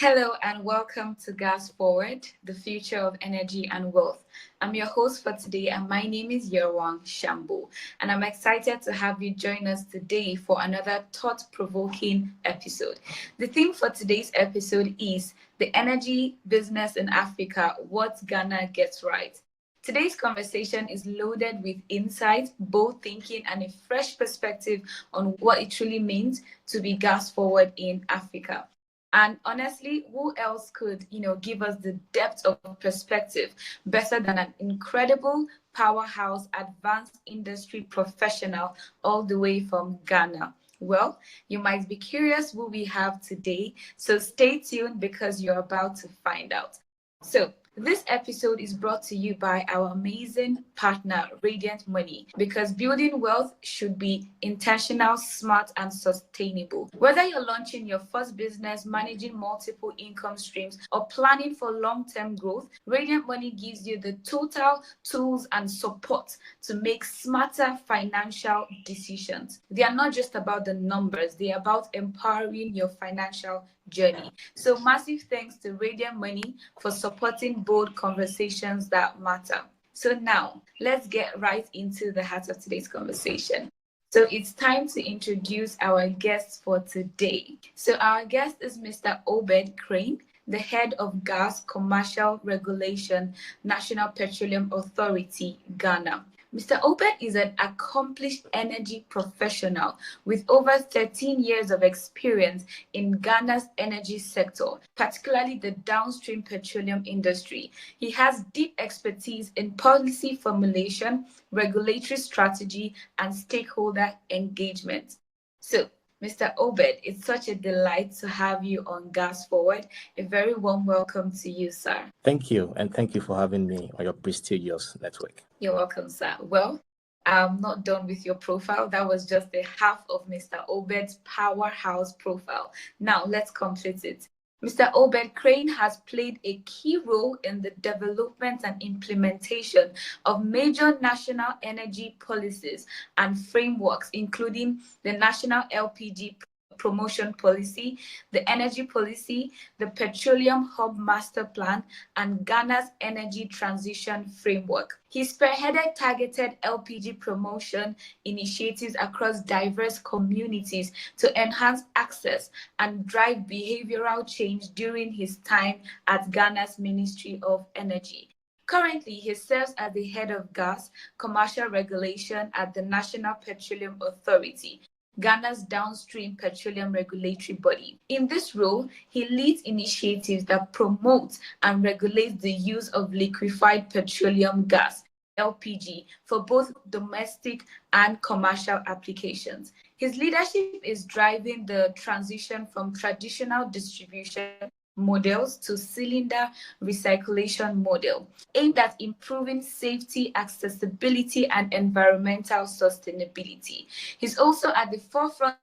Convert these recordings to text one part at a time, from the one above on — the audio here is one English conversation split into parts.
Hello and welcome to Gas Forward, the future of energy and wealth. I'm your host for today and my name is Yerwang Shambo, and I'm excited to have you join us today for another thought-provoking episode. The theme for today's episode is the energy business in Africa, what Ghana gets right. Today's conversation is loaded with insight, bold thinking, and a fresh perspective on what it truly means to be gas forward in Africa. And honestly, who else could, give us the depth of perspective better than an incredible powerhouse advanced industry professional all the way from Ghana? Well, you might be curious who we have today, so stay tuned because you're about to find out. So, this episode is brought to you by our amazing partner, Radiant Money, because building wealth should be intentional, smart, and sustainable. Whether you're launching your first business, managing multiple income streams, or planning for long-term growth, Radiant Money gives you the total tools and support to make smarter financial decisions. They are not just about the numbers, they are about empowering your financial journey. So massive thanks to Radiant Money for supporting bold conversations that matter. So now let's get right into the heart of today's conversation. So it's time to introduce our guest for today. So our guest is Mr. Obed Kraine, the head of Gas Commercial Regulation, National Petroleum Authority, Ghana. Mr. Obed is an accomplished energy professional with over 13 years of experience in Ghana's energy sector, particularly the downstream petroleum industry. He has deep expertise in policy formulation, regulatory strategy, and stakeholder engagement. So, Mr. Obed, it's such a delight to have you on Gas Forward. A very warm welcome to you, sir. Thank you, and thank you for having me on your prestigious network. You're welcome, sir. Well, I'm not done with your profile. That was just the half of Mr. Obed's powerhouse profile. Now, let's complete it. Mr. Obed Kraine has played a key role in the development and implementation of major national energy policies and frameworks, including the National LPG Promotion Policy, the Energy Policy, the Petroleum Hub Master Plan, and Ghana's Energy Transition Framework. He spearheaded targeted LPG promotion initiatives across diverse communities to enhance access and drive behavioral change during his time at Ghana's Ministry of Energy. Currently, he serves as the head of gas commercial regulation at the National Petroleum Authority, Ghana's downstream petroleum regulatory body. In this role, he leads initiatives that promote and regulate the use of liquefied petroleum gas, LPG, for both domestic and commercial applications. His leadership is driving the transition from traditional distribution models to cylinder recirculation model, aimed at improving safety, accessibility, and environmental sustainability. He's also at the forefront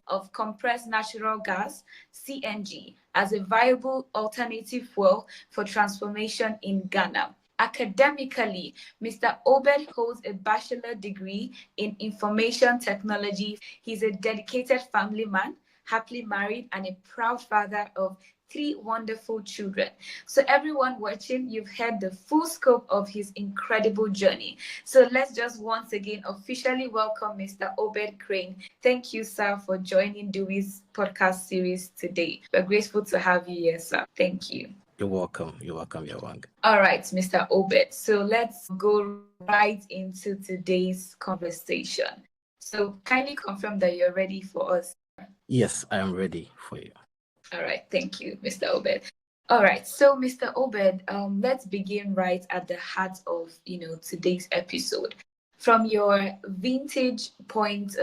of compressed natural gas, CNG, as a viable alternative fuel for transformation in Ghana. Academically, Mr. Obed holds a bachelor degree in information technology. He's a dedicated family man, happily married, and a proud father of 3 wonderful children. So everyone watching, you've heard the full scope of his incredible journey. So let's just once again officially welcome Mr. Obed Kraine. Thank you, sir, for joining Doowe's podcast series today. We're grateful to have you here, sir. Thank you. You're welcome. You're welcome, Yerwang. All right, Mr. Obed. So let's go right into today's conversation. So kindly confirm that you're ready for us. Yes, I am ready for you. All right, thank you, Mr. Obed. All right, so Mr. Obed, let's begin right at the heart of today's episode. From your vintage point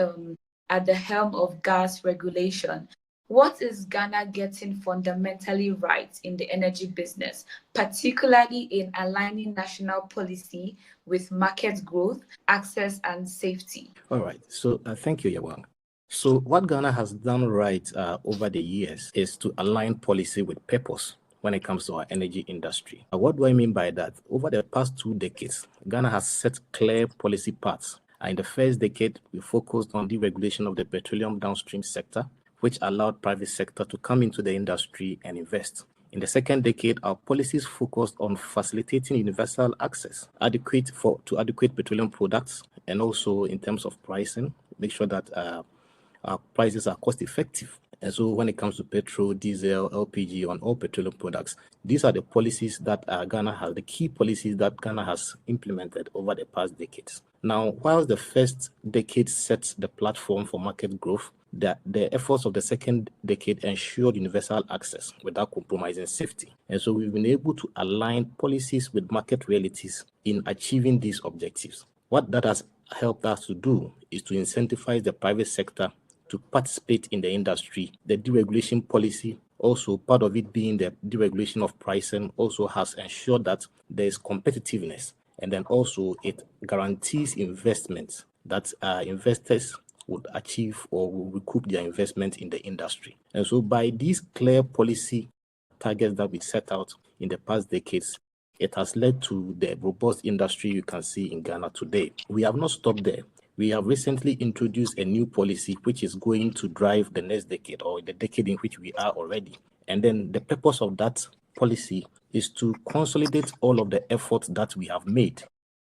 at the helm of gas regulation, what is Ghana getting fundamentally right in the energy business, particularly in aligning national policy with market growth, access, and safety? All right, so thank you, Yerwang. So what Ghana has done right over the years is to align policy with purpose when it comes to our energy industry. What do I mean by that? Over the past 2 decades, Ghana has set clear policy paths. In the first decade, we focused on deregulation of the petroleum downstream sector, which allowed private sector to come into the industry and invest. In the second decade, our policies focused on facilitating universal access, to adequate petroleum products, and also in terms of pricing, make sure that our prices are cost effective. And so when it comes to petrol, diesel, LPG, on all petroleum products, these are the policies that the key policies that Ghana has implemented over the past decades. Now, while the first decade sets the platform for market growth, the efforts of the second decade ensured universal access without compromising safety. And so we've been able to align policies with market realities in achieving these objectives. What that has helped us to do is to incentivize the private sector to participate in the industry. The deregulation policy, also part of it being the deregulation of pricing, also has ensured that there is competitiveness, and then also it guarantees investments that investors would achieve or will recoup their investment in the industry. And so by these clear policy targets that we set out in the past decades, it has led to the robust industry you can see in Ghana today. We have not stopped there. We have recently introduced a new policy which is going to drive the next decade, or the decade in which we are already. And then the purpose of that policy is to consolidate all of the efforts that we have made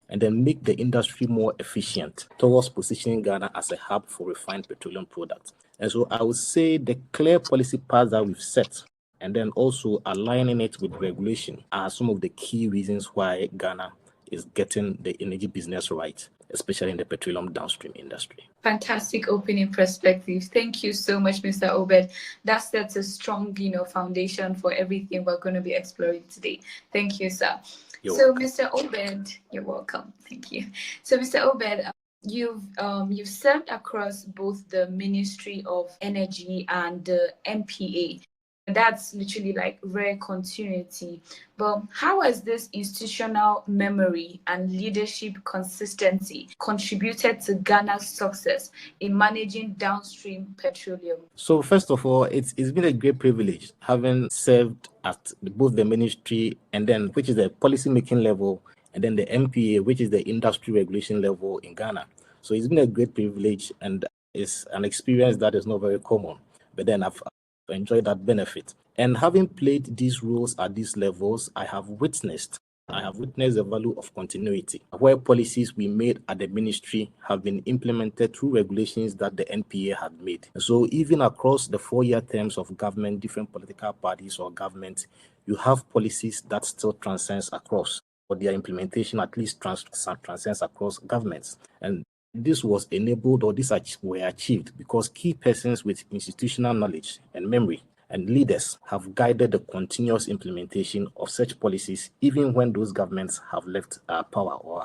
and then make the industry more efficient towards positioning Ghana as a hub for refined petroleum products. And so I would say the clear policy paths that we've set and then also aligning it with regulation are some of the key reasons why Ghana is getting the energy business right, especially in the petroleum downstream industry. Fantastic opening perspective. Thank you so much, Mr. Obed. That sets a strong, foundation for everything we're going to be exploring today. Thank you, sir. You're welcome. Mr. Obed, you're welcome. Thank you. So, Mr. Obed, you've served across both the Ministry of Energy and the MPA. That's literally like rare continuity. But how has this institutional memory and leadership consistency contributed to Ghana's success in managing downstream petroleum? So first of all, it's been a great privilege having served at both the ministry and then which is the policy making level, and then the MPA, which is the industry regulation level in Ghana. So it's been a great privilege, and it's an experience that is not very common. But then I've enjoyed that benefit. And having played these roles at these levels, I have witnessed the value of continuity, where policies we made at the ministry have been implemented through regulations that the NPA had made. So even across the 4-year terms of government, different political parties or governments, you have policies that still transcends across, or their implementation at least transcends across governments. And this was enabled, or these were achieved because key persons with institutional knowledge and memory and leaders have guided the continuous implementation of such policies, even when those governments have left power or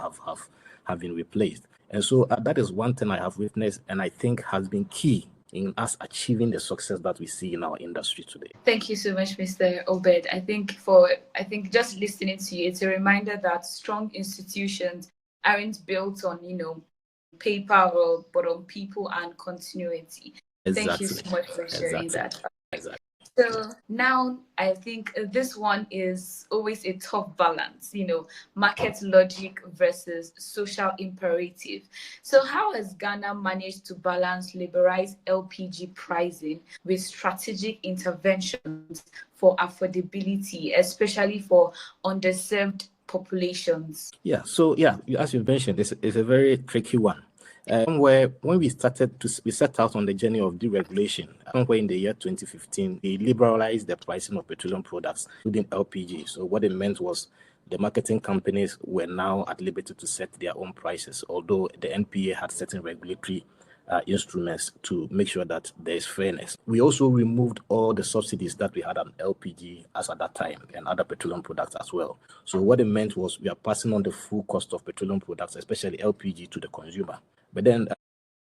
have been replaced. And so that is one thing I have witnessed, and I think has been key in us achieving the success that we see in our industry today. Thank you so much, Mr. Obed. I think just listening to you, it's a reminder that strong institutions aren't built on, paper but on people and continuity. Exactly. Thank you so much for sharing that. Exactly. So now I think this one is always a tough balance, market logic versus social imperative. So how has Ghana managed to balance liberalized LPG pricing with strategic interventions for affordability, especially for underserved populations? As you mentioned, it's a very tricky one. When we set out on the journey of deregulation, somewhere in the year 2015, we liberalized the pricing of petroleum products, including LPG. So what it meant was the marketing companies were now at liberty to set their own prices, although the NPA had certain regulatory instruments to make sure that there is fairness. We also removed all the subsidies that we had on LPG as at that time and other petroleum products as well. So what it meant was we are passing on the full cost of petroleum products, especially LPG, to the consumer. But then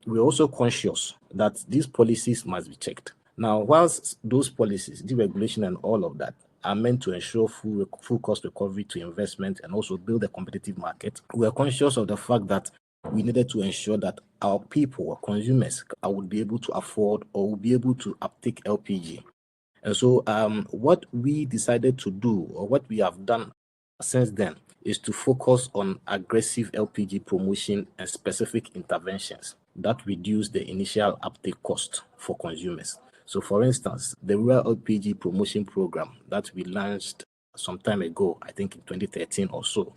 we're also conscious that these policies must be checked. Now, whilst those policies, deregulation and all of that, are meant to ensure full cost recovery to investment and also build a competitive market, we are conscious of the fact that we needed to ensure that our people, our consumers, would be able to afford or would be able to uptake LPG. And so what we decided to do, or what we have done since then, is to focus on aggressive LPG promotion and specific interventions that reduce the initial uptake cost for consumers. So, for instance, the Rural LPG Promotion Program that we launched some time ago, I think in 2013 or so,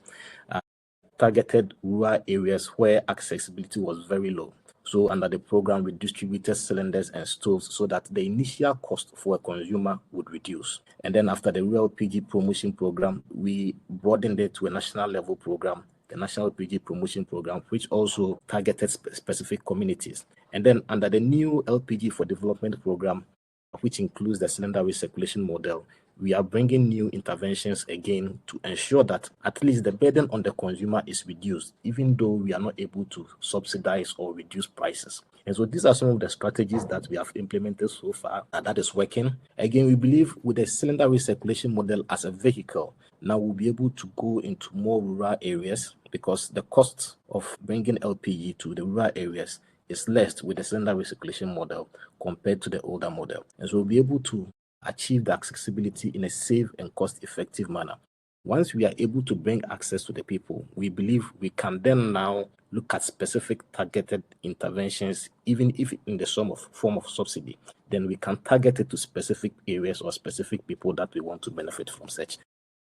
targeted rural areas where accessibility was very low. So under the program, we distributed cylinders and stoves so that the initial cost for a consumer would reduce. And then after the Rural PG Promotion Program, we broadened it to a national level program, the National PG Promotion Program, which also targeted specific communities. And then under the new LPG for Development Program, which includes the cylinder recirculation model, we are bringing new interventions again to ensure that at least the burden on the consumer is reduced, even though we are not able to subsidize or reduce prices. And so these are some of the strategies that we have implemented so far and that is working. Again, we believe with the cylinder recirculation model as a vehicle, now we'll be able to go into more rural areas because the cost of bringing LPG to the rural areas is less with the cylinder recirculation model compared to the older model. And so we'll be able to achieve the accessibility in a safe and cost-effective manner. Once we are able to bring access to the people, we believe we can then now look at specific targeted interventions, even if in the form of subsidy. Then we can target it to specific areas or specific people that we want to benefit from such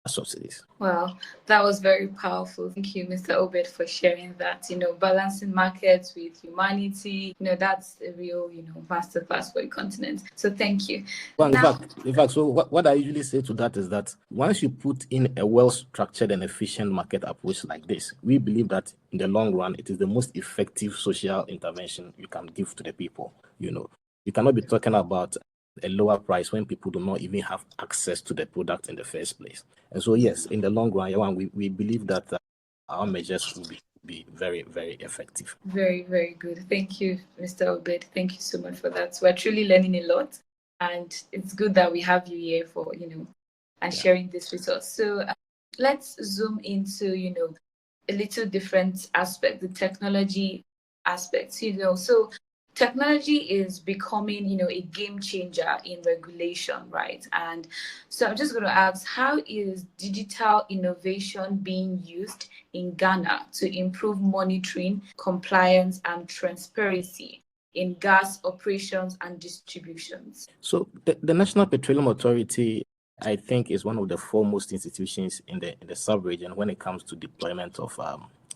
subsidies. Wow, that was very powerful. Thank you, Mr. Obed, for sharing that. Balancing markets with humanity, that's a real, masterclass for a continent. So thank you. Well, in fact, so what I usually say to that is that once you put in a well-structured and efficient market approach like this, we believe that in the long run, it is the most effective social intervention you can give to the people. You cannot be talking about a lower price when people do not even have access to the product in the first place. And so, yes, in the long run, we believe that our measures will be very, very effective. Very, very good. Thank you, Mr. Obed. Thank you so much for that. We're truly learning a lot, and it's good that we have you here for, and sharing this with us. So let's zoom into, a little different aspect, the technology aspects, So technology is becoming, a game changer in regulation, right? And so I'm just going to ask, how is digital innovation being used in Ghana to improve monitoring, compliance, and transparency in gas operations and distributions? So the National Petroleum Authority, I think, is one of the foremost institutions in the sub-region when it comes to deployment of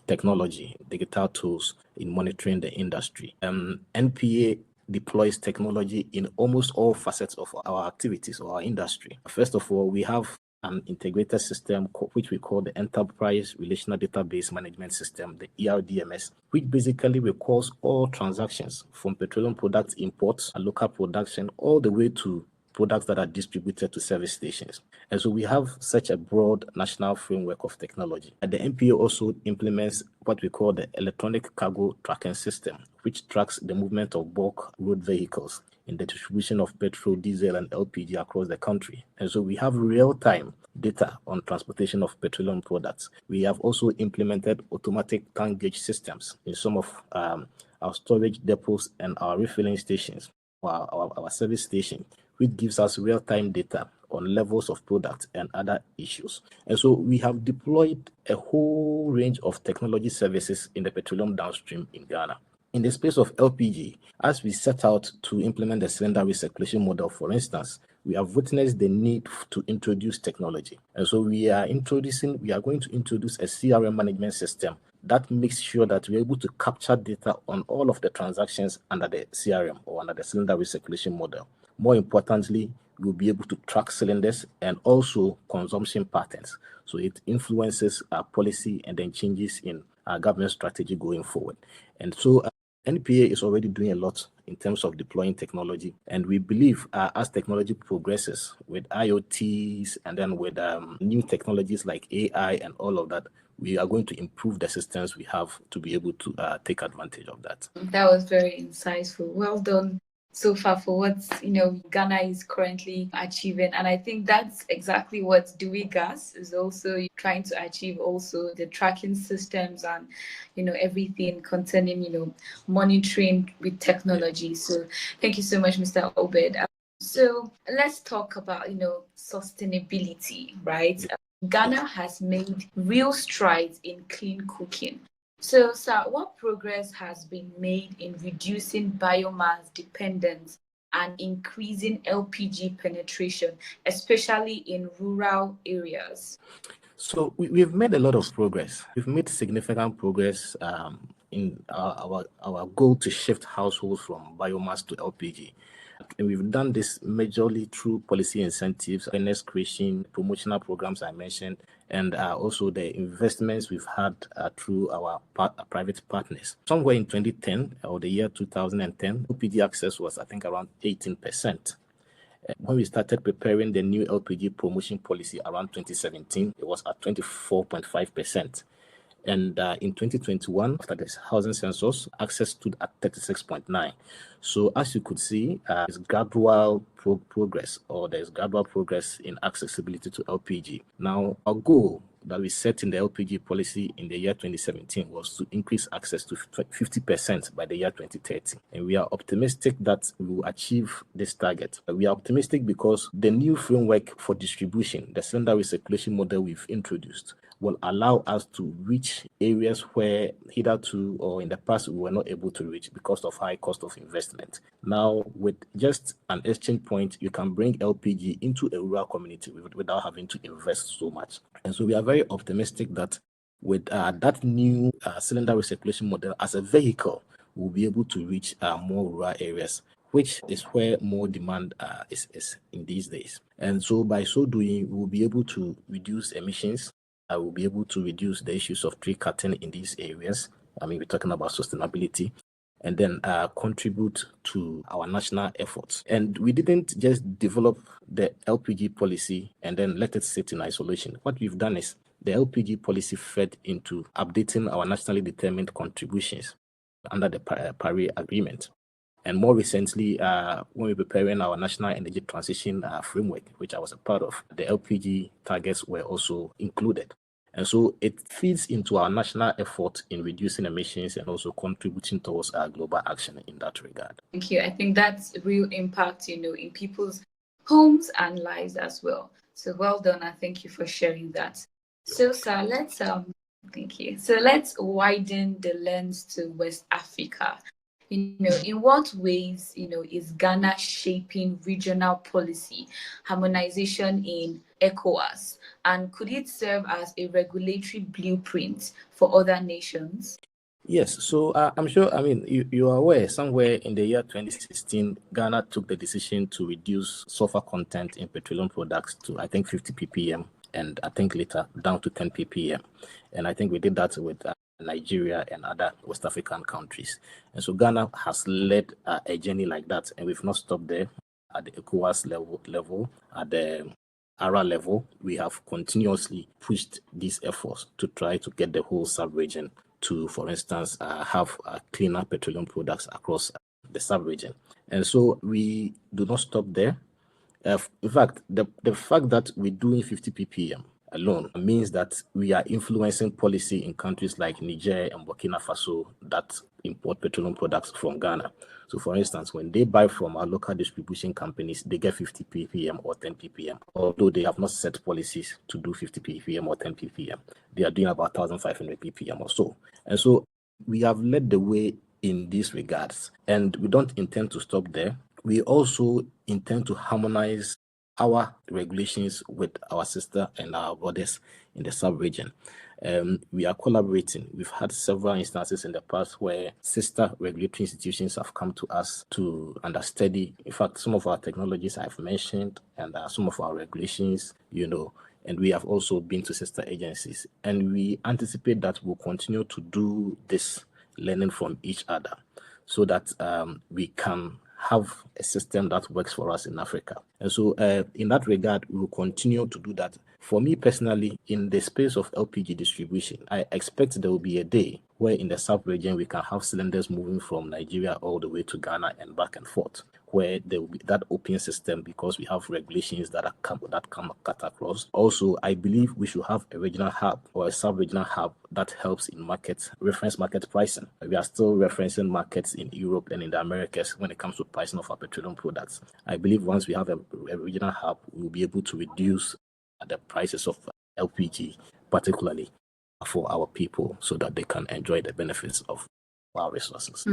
technology, digital tools in monitoring the industry. NPA deploys technology in almost all facets of our activities or our industry. First of all, we have an integrated system which we call the Enterprise Relational Database Management System, the ERDMS, which basically records all transactions from petroleum product imports and local production all the way to products that are distributed to service stations. And so we have such a broad national framework of technology. And the NPA also implements what we call the Electronic Cargo Tracking System, which tracks the movement of bulk road vehicles in the distribution of petrol, diesel, and LPG across the country. And so we have real-time data on transportation of petroleum products. We have also implemented automatic tank gauge systems in some of our storage depots and our refilling stations, our service station, which gives us real-time data on levels of product and other issues. And so we have deployed a whole range of technology services in the petroleum downstream in Ghana. In the space of LPG, as we set out to implement the cylinder recirculation model, for instance, we have witnessed the need to introduce technology. And so we are going to introduce a CRM management system that makes sure that we're able to capture data on all of the transactions under the CRM or under the cylinder recirculation model. More importantly, we'll be able to track cylinders and also consumption patterns. So it influences our policy and then changes in our government strategy going forward. And so NPA is already doing a lot in terms of deploying technology. And we believe as technology progresses with IoTs and then with new technologies like AI and all of that, we are going to improve the systems we have to be able to take advantage of that. That was very insightful. Well done so far for what Ghana is currently achieving, and I think that's exactly what Doowe Gas is also trying to achieve. Also, the tracking systems and everything concerning monitoring with technology. So, thank you so much, Mr. Obed. So let's talk about sustainability, right? Ghana has made real strides in clean cooking. So, sir, what progress has been made in reducing biomass dependence and increasing LPG penetration, especially in rural areas? So we've made a lot of progress. We've made significant progress in our goal to shift households from biomass to LPG. And we've done this majorly through policy incentives, awareness creation, promotional programs I mentioned, and also the investments we've had through our private partners. Somewhere in 2010 or the year 2010, LPG access was, I think, around 18%. When we started preparing the new LPG promotion policy around 2017, it was at 24.5%. And in 2021, after the housing census, access stood at 36.9. So as you could see, there's gradual progress, or there's gradual progress in accessibility to LPG. Now, our goal that we set in the LPG policy in the year 2017 was to increase access to 50% by the year 2030. And we are optimistic that we will achieve this target. We are optimistic because the new framework for distribution, the cylinder recirculation model we've introduced, will allow us to reach areas where hitherto or in the past we were not able to reach because of high cost of investment. Now, with just an exchange point, you can bring LPG into a rural community without having to invest so much. And so we are very optimistic that with that new cylinder recirculation model as a vehicle, we'll be able to reach more rural areas, which is where more demand is in these days. And so by so doing, we'll be able to reduce emissions. We'll be able to reduce the issues of tree cutting in these areas. I mean, we're talking about sustainability, and then contribute to our national efforts. And we didn't just develop the LPG policy and then let it sit in isolation. What we've done is the LPG policy fed into updating our nationally determined contributions under the Paris Agreement. And more recently, when we were preparing our national energy transition framework, which I was a part of, the LPG targets were also included. And so it feeds into our national effort in reducing emissions and also contributing towards our global action in that regard. Thank you. I think that's real impact, in people's homes and lives as well. So well done, and thank you for sharing that. So, sir, let's thank you. So let's widen the lens to West Africa. In what ways, is Ghana shaping regional policy harmonization in ECOWAS? And could it serve as a regulatory blueprint for other nations? Yes, so I'm sure, you are aware, somewhere in the year 2016, Ghana took the decision to reduce sulfur content in petroleum products to, I think, 50 ppm, and I think later down to 10 ppm. And I think we did that with Nigeria and other West African countries. And so Ghana has led a journey like that, and we've not stopped there. At the ECOWAS level, at the ARA level, we have continuously pushed these efforts to try to get the whole sub-region to, for instance, have cleaner petroleum products across the sub-region. And so we do not stop there. In fact, the fact that we're doing 50 ppm alone means that we are influencing policy in countries like Niger and Burkina Faso that import petroleum products from Ghana. So for instance, when they buy from our local distribution companies, they get 50 ppm or 10 ppm, although they have not set policies to do 50 ppm or 10 ppm. They are doing about 1,500 ppm or so. And so we have led the way in these regards, and we don't intend to stop there. We also intend to harmonize our regulations with our sister and our brothers in the sub-region. We are collaborating. We've had several instances in the past where sister regulatory institutions have come to us to understudy, in fact, some of our technologies I've mentioned and some of our regulations, and we have also been to sister agencies. And we anticipate that we'll continue to do this learning from each other so that we can have a system that works for us in Africa. And so in that regard, we will continue to do that. For me personally, in the space of LPG distribution, I expect there will be a day where in the sub-region we can have cylinders moving from Nigeria all the way to Ghana and back and forth, where there will be that open system because we have regulations that come cut across. Also, I believe we should have a regional hub or a sub-regional hub that helps in reference market pricing. We are still referencing markets in Europe and in the Americas when it comes to pricing of our petroleum products. I believe once we have a regional hub, we will be able to reduce the prices of LPG, particularly for our people, so that they can enjoy the benefits of our resources.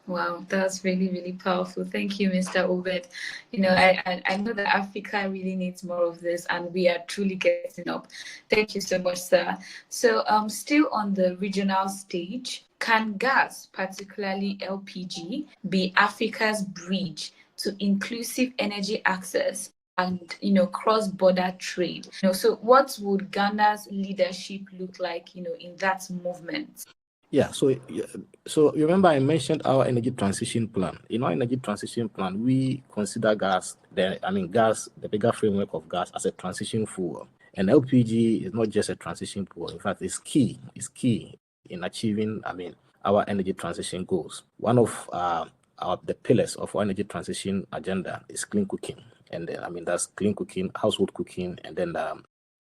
Wow, that's really, really powerful. Thank you, Mr. Obed. I know that Africa really needs more of this, and we are truly getting up. Thank you so much, sir. So, still on the regional stage, can gas, particularly LPG, be Africa's bridge to inclusive energy access and cross-border trade? So what would Ghana's leadership look like, in that movement? Yeah, so you remember I mentioned our energy transition plan. In our energy transition plan, we consider gas, the bigger framework of gas as a transition fuel. And LPG is not just a transition fuel. In fact, it's key in achieving, our energy transition goals. One of the pillars of our energy transition agenda is clean cooking. And that's clean cooking, household cooking, and then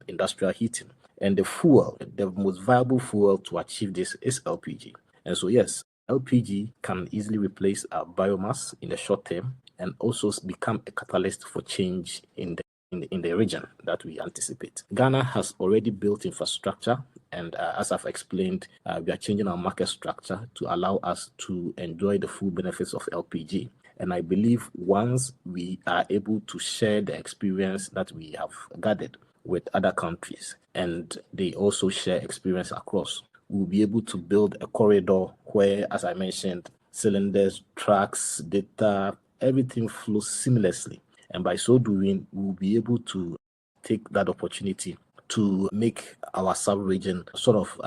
industrial heating. And the most viable fuel to achieve this is LPG. And so, yes, LPG can easily replace our biomass in the short term and also become a catalyst for change in the region that we anticipate. Ghana has already built infrastructure, and as I've explained, we are changing our market structure to allow us to enjoy the full benefits of LPG. And I believe once we are able to share the experience that we have gathered with other countries, and they also share experience across, we'll be able to build a corridor where, as I mentioned, cylinders, trucks, data, everything flows seamlessly. And by so doing, we'll be able to take that opportunity to make our sub-region sort of,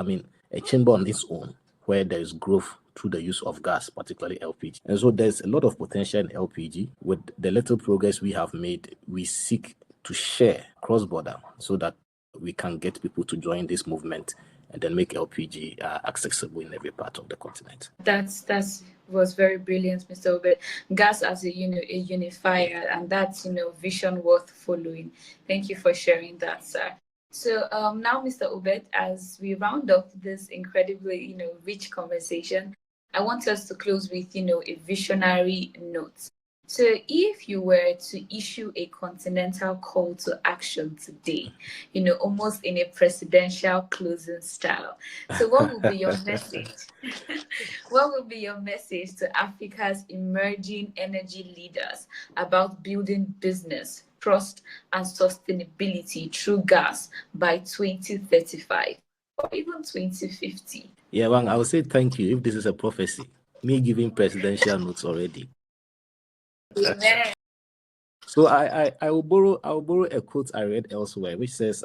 a chamber on its own, where there is growth through the use of gas, particularly LPG. And so there's a lot of potential in LPG. With the little progress we have made, we seek to share cross-border so that we can get people to join this movement and then make LPG accessible in every part of the continent. That's was very brilliant, Mr. Obed. Gas as a unifier, and that's vision worth following. Thank you for sharing that, sir. So now, Mr. Obed, as we round up this incredibly rich conversation, I want us to close with a visionary note. So, if you were to issue a continental call to action today, almost in a presidential closing style, so what would be your message? What would be your message to Africa's emerging energy leaders about building business, trust, and sustainability through gas by 2035 or even 2050? Yeah, well, I would say thank you if this is a prophecy. Me giving presidential notes already. Amen. So I will borrow a quote I read elsewhere, which says,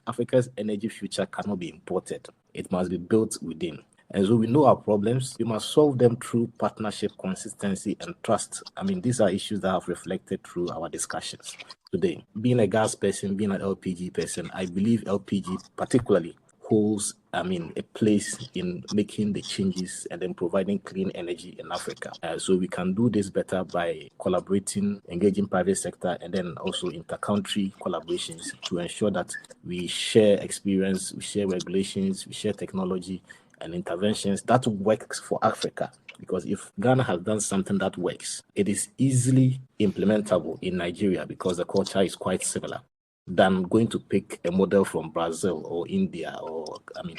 Africa's energy future cannot be imported. It must be built within. And so we know our problems. We must solve them through partnership, consistency, and trust. These are issues that have reflected through our discussions today. Being a gas person, being an LPG person, I believe LPG particularly holds, a place in making the changes and then providing clean energy in Africa. So we can do this better by collaborating, engaging private sector, and then also inter-country collaborations to ensure that we share experience, we share regulations, we share technology and interventions that works for Africa. Because if Ghana has done something that works, it is easily implementable in Nigeria because the culture is quite similar than going to pick a model from Brazil or India or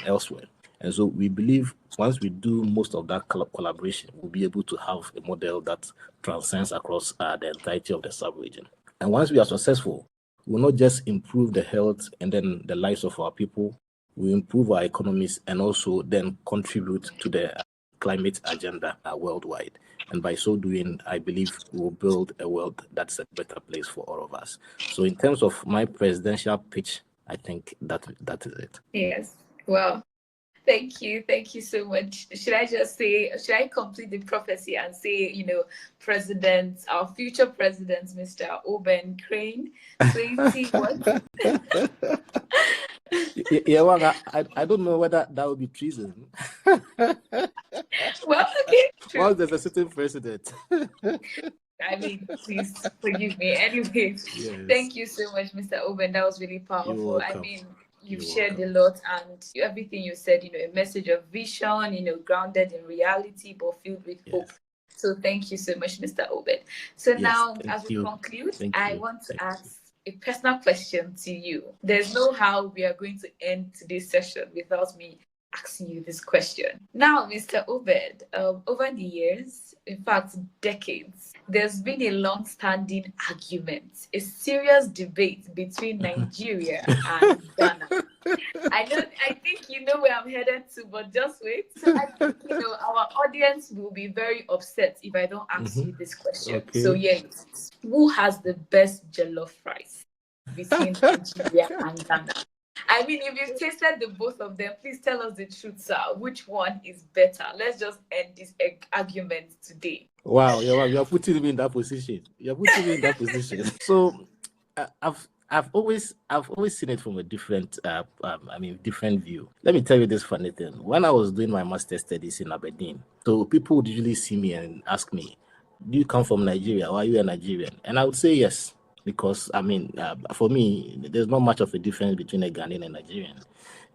elsewhere. And so we believe once we do most of that collaboration, we'll be able to have a model that transcends across the entirety of the sub-region. And once we are successful, we'll not just improve the health and then the lives of our people, we improve our economies and also then contribute to the climate agenda worldwide. And by so doing, I believe we'll build a world that's a better place for all of us. So in terms of my presidential pitch, I think that is it. Yes. Well, thank you. Thank you so much. Should I complete the prophecy and say, President, our future president, Mr. Obed Kraine, 20 what? Yeah, well, I don't know whether that would be treason. Well, okay. True. Once there's a certain president. Please forgive me. Anyways, yes. Thank you so much, Mr. Obed. That was really powerful. You've shared a lot, and everything you said, a message of vision, grounded in reality, but filled with hope. So thank you so much, Mr. Obed. So now, as we conclude, I want to ask a personal question to you. There's no how we are going to end today's session without me asking you this question. Now, Mr. Obed, over the years, in fact, decades, there's been a long-standing argument, a serious debate between Nigeria and Ghana. I think you know where I'm headed to, but just wait. So I think, our audience will be very upset if I don't ask you this question. Okay. So yes, who has the best jollof rice between Nigeria and Ghana? I mean, if you've tasted the both of them, please tell us the truth, sir. Which one is better? Let's just end this argument today. Wow, you're putting me in that position. So I've always seen it from a different different view. Let me tell you this funny thing. When I was doing my master's studies in Aberdeen, so people would usually see me and ask me, "Do you come from Nigeria? Or are you a Nigerian?" And I would say yes, because for me, there's not much of a difference between a Ghanaian and Nigerian.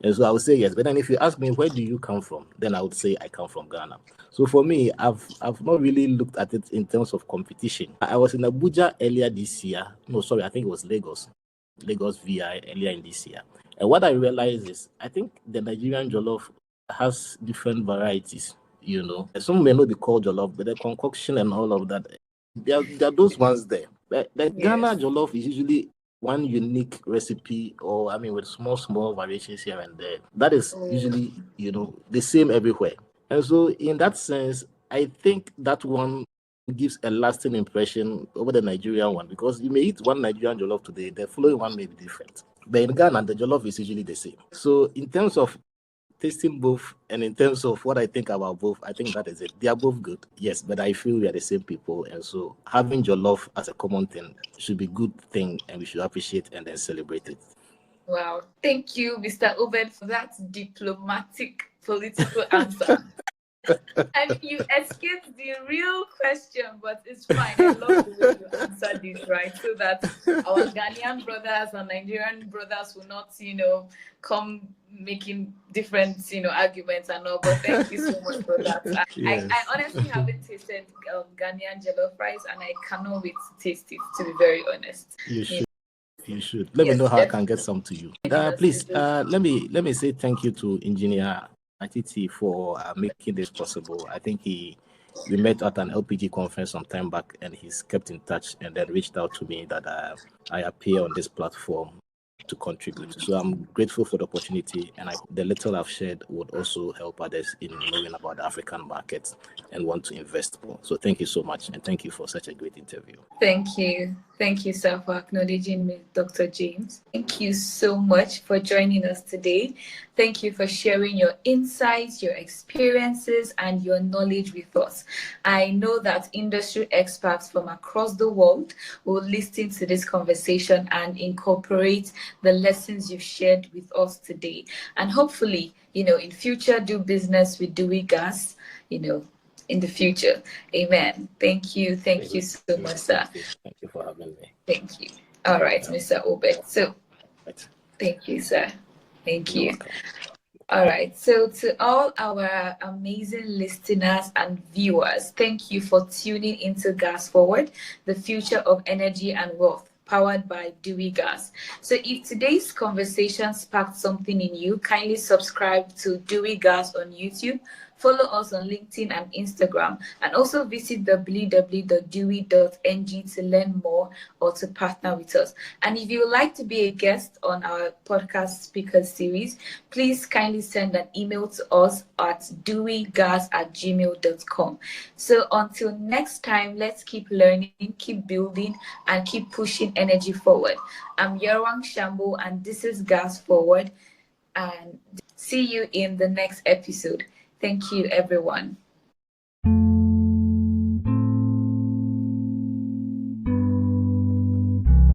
And so I would say yes. But then if you ask me, where do you come from? Then I would say I come from Ghana. So for me, I've not really looked at it in terms of competition. I was in Abuja earlier this year. No, sorry, I think it was Lagos VI earlier in this year. And what I realized is, I think the Nigerian jollof has different varieties. Some may not be called jollof, but the concoction and all of that, there are those ones there. But the Ghana jollof is usually one unique recipe, or with small variations here and there. That is usually, the same everywhere. And so in that sense, I think that one gives a lasting impression over the Nigerian one, because you may eat one Nigerian jollof today, the following one may be different. But in Ghana, the jollof is usually the same. So in terms of tasting both, and in terms of what I think about both, I think that is it. They are both good, yes, but I feel we are the same people, and so having jollof as a common thing should be a good thing, and we should appreciate and then celebrate it. Wow. Thank you, Mr. Obed, for that diplomatic political answer. And you escaped the real question, but it's fine. I love the way you answered it, right? So that our Ghanaian brothers and Nigerian brothers will not, come making different, arguments and all. But thank you so much for that. Yes. I honestly haven't tasted Ghanaian jollof rice, and I cannot wait to taste it, to be very honest. You should. Let me know how I can get some to you. Please, let me say thank you to Engineer Atiti for making this possible. I think we met at an LPG conference some time back, and he's kept in touch and then reached out to me that I appear on this platform to contribute. So I'm grateful for the opportunity, and the little I've shared would also help others in knowing about the African market and want to invest more. So thank you so much, and thank you for such a great interview. Thank you, sir, for acknowledging me, Dr. James. Thank you so much for joining us today. Thank you for sharing your insights, your experiences, and your knowledge with us. I know that industry experts from across the world will listen to this conversation and incorporate the lessons you've shared with us today. And hopefully, in future, do business with Doowe Gas, in the future. Amen. Thank you. Thank you so much, sir. Thank you for having me. Thank you. All right, Mr. Obed. So, thank you, sir. Thank you. All right. So, to all our amazing listeners and viewers, thank you for tuning into Gas Forward, the future of energy and wealth, powered by Doowe Gas. So if today's conversation sparked something in you, kindly subscribe to Doowe Gas on YouTube, follow us on LinkedIn and Instagram, and also visit www.doowe.ng to learn more or to partner with us. And if you would like to be a guest on our podcast speakers series, please kindly send an email to us at doowegas@gmail.com. So until next time, let's keep learning, keep building, and keep pushing energy forward. I'm Yerwang Shambo, and this is Gas Forward. And see you in the next episode. Thank you, everyone.